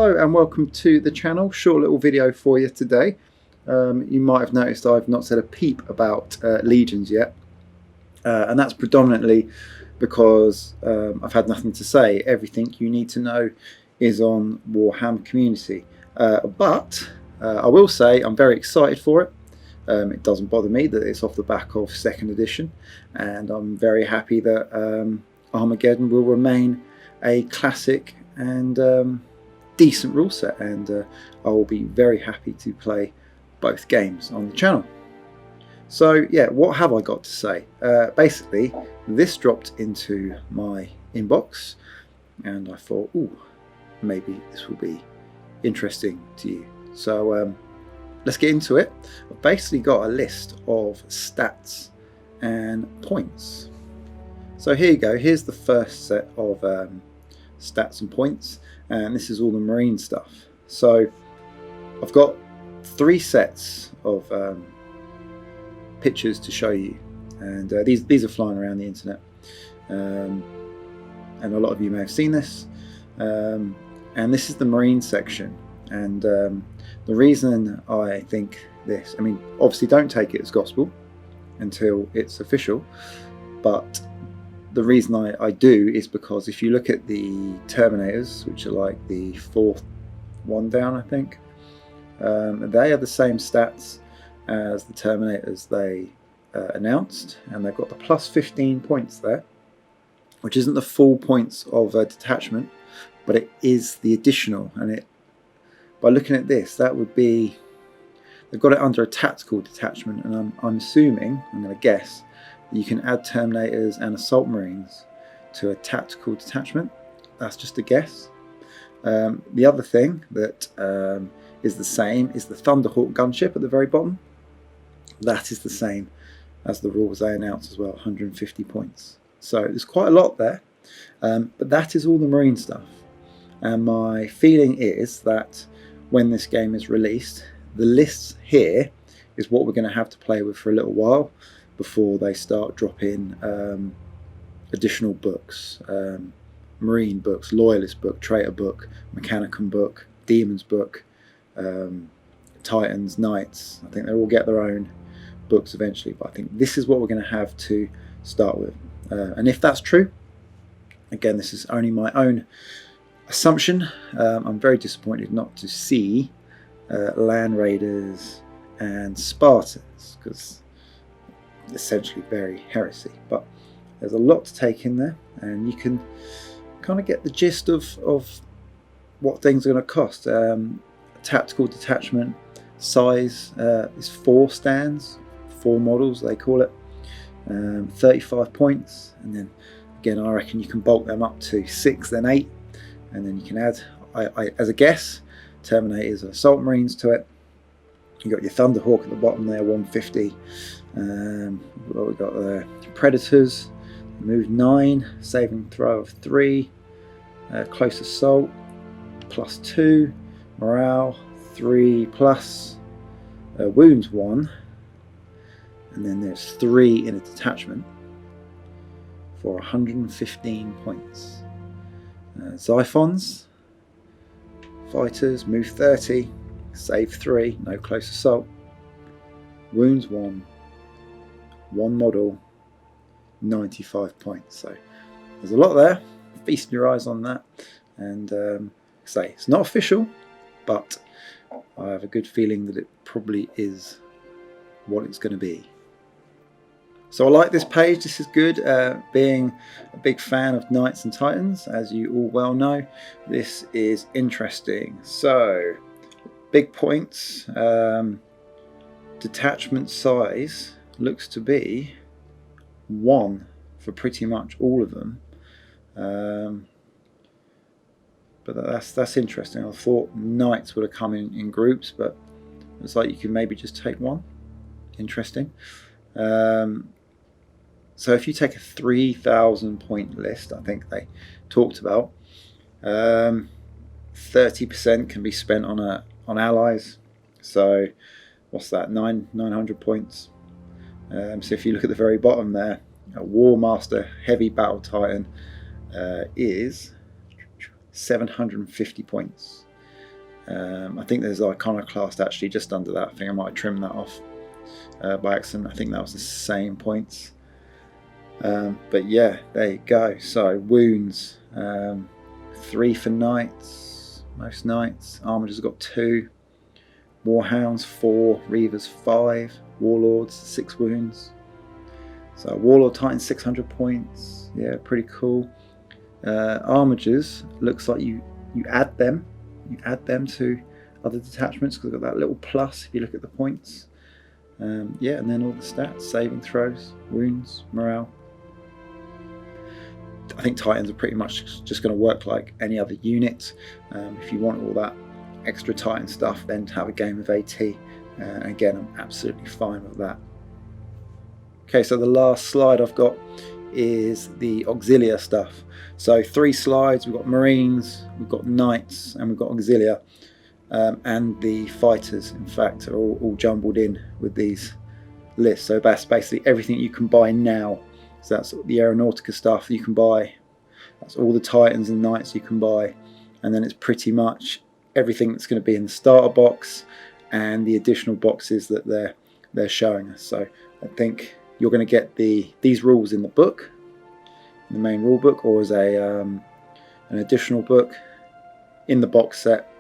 Hello and welcome to the channel. Short little video for you today. You might have noticed I've not said a peep about legions yet, and that's predominantly because I've had nothing to say. Everything you need to know is on Warhammer Community, but I will say I'm very excited for it. It doesn't bother me that it's off the back of 2nd edition, and I'm very happy that Armageddon will remain a classic and decent rule set, and I will be very happy to play both games on the channel. So yeah, what have I got to say? Basically, this dropped into my inbox and I thought, ooh, maybe this will be interesting to you. So let's get into it. I've basically got a list of stats and points. So here you go, here's the first set of stats and points, and this is all the marine stuff. So I've got 3 sets of pictures to show you, and these are flying around the internet, and a lot of you may have seen this, and this is the marine section. And the reason I think this, I mean, obviously don't take it as gospel until it's official, but the reason I do is because if you look at the Terminators, which are like the 4th one down, I think, they are the same stats as the Terminators they announced, and they've got the plus 15 points there, which isn't the full points of a detachment, but it is the additional. And it, by looking at this, that would be, they've got it under a tactical detachment, and I'm assuming, I'm going to guess, you can add Terminators and Assault Marines to a tactical detachment. That's just a guess. The other thing that is the same is the Thunderhawk gunship at the very bottom. That is the same as the rules they announced as well, 150 points. So there's quite a lot there, but that is all the marine stuff. And my feeling is that when this game is released, the lists here is what we're going to have to play with for a little while before they start dropping additional books, marine books, loyalist book, traitor book, mechanicum book, demons book, titans, knights. I think they'll all get their own books eventually, but I think this is what we're going to have to start with. And if that's true, again, this is only my own assumption. I'm very disappointed not to see Land Raiders and Spartans, because essentially very heresy, but there's a lot to take in there, and you can kind of get the gist of what things are going to cost. Tactical detachment size is 4 stands, 4 models they call it, 35 points, and then again I reckon you can bulk them up to 6, then 8, and then you can add, as a guess, Terminators and Assault Marines to it. You got your Thunderhawk at the bottom there, 150. What we got there? Predators, move 9, saving throw of 3, close assault +2, morale 3+, wounds 1, and then there's 3 in a detachment for 115 points. Xiphons, fighters, move 30, save 3, no close assault, wounds 1, 1 model, 95 points. So there's a lot there. Feast your eyes on that, and say it's not official, but I have a good feeling that it probably is what it's going to be. So I like this page. This is good. Being a big fan of Knights and Titans, as you all well know, this is interesting. So big points. Detachment size looks to be 1 for pretty much all of them, but that's interesting. I thought Knights would have come in groups, but it's like you can maybe just take 1. Interesting. So if you take a 3,000 point list, I think they talked about, 30% can be spent on allies. So what's that? 900 points. So if you look at the very bottom there, a War Master Heavy Battle Titan is 750 points. I think there's Iconoclast actually just under that. I think I might trim that off by accident. I think that was the same points. But yeah, there you go. So wounds, 3 for knights, most knights. Armigers got 2. Warhounds 4, Reavers 5, Warlords 6 wounds. So Warlord Titan 600 points. Yeah, pretty cool. Armigers, looks like you add them. You add them to other detachments because they've got that little plus if you look at the points. Yeah, and then all the stats: saving throws, wounds, morale. I think Titans are pretty much just going to work like any other unit. If you want all that extra Titan stuff, then have a game of AT. Again, I'm absolutely fine with that. Okay, so the last slide I've got is the Auxilia stuff. So 3 slides. We've got Marines, we've got Knights, and we've got Auxilia. And the fighters, in fact, are all jumbled in with these lists. So that's basically everything you can buy now. So that's the Aeronautica stuff you can buy. That's all the Titans and Knights you can buy. And then it's pretty much everything that's going to be in the starter box and the additional boxes that they're showing us. So I think you're going to get these rules in the book, in the main rule book, or as an additional book in the box set.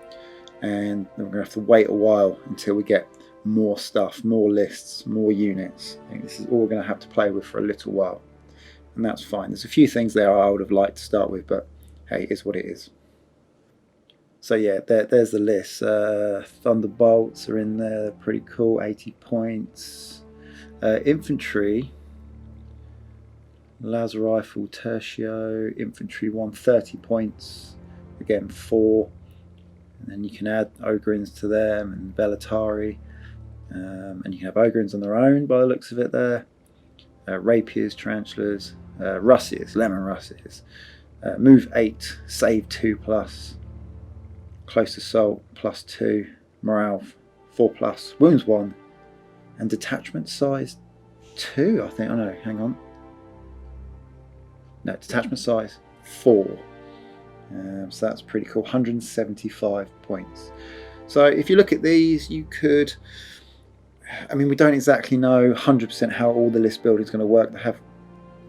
And then we're going to have to wait a while until we get more stuff, more lists, more units. I think this is all we're going to have to play with for a little while, and that's fine. There's a few things there I would have liked to start with, but hey, it is what it is. So yeah, there's the list. Thunderbolts are in there, pretty cool, 80 points. Infantry, Laser Rifle, Tertio, Infantry 130 points, again 4. And then you can add Ogrins to them and Velatari, and you can have Ogrins on their own by the looks of it there. Rapiers, Tarantulas, Russias, Lemon Russias. Move 8, save 2+, close assault +2, morale 4+, wounds 1, and detachment size 2. I think. Oh no, hang on. No, detachment size 4. So that's pretty cool. 175 points. So if you look at these, you could, I mean, we don't exactly know 100% how all the list building is going to work. They have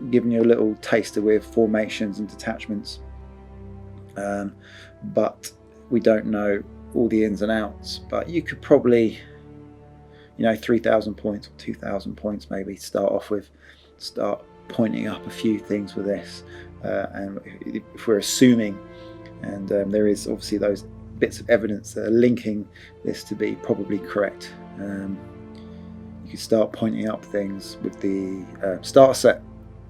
given you a little taster with formations and detachments, but we don't know all the ins and outs. But you could probably, 3,000 points or 2,000 points maybe start off with, start pointing up a few things with this. And if we're assuming, and there is obviously those bits of evidence that are linking this to be probably correct, you could start pointing up things with the starter set.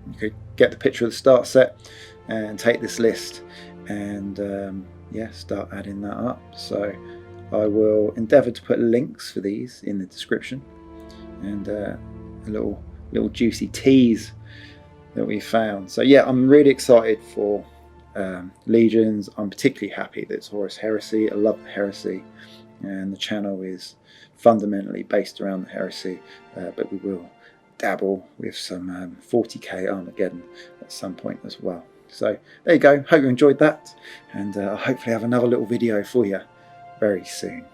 You could get the picture of the starter set and take this list and yeah, start adding that up. So I will endeavour to put links for these in the description, and a little juicy tease that we found. So yeah, I'm really excited for Legions. I'm particularly happy that it's Horus Heresy. I love the Heresy, and the channel is fundamentally based around the Heresy, but we will dabble with some 40k Armageddon at some point as well. So there you go. Hope you enjoyed that, and I'll hopefully have another little video for you very soon.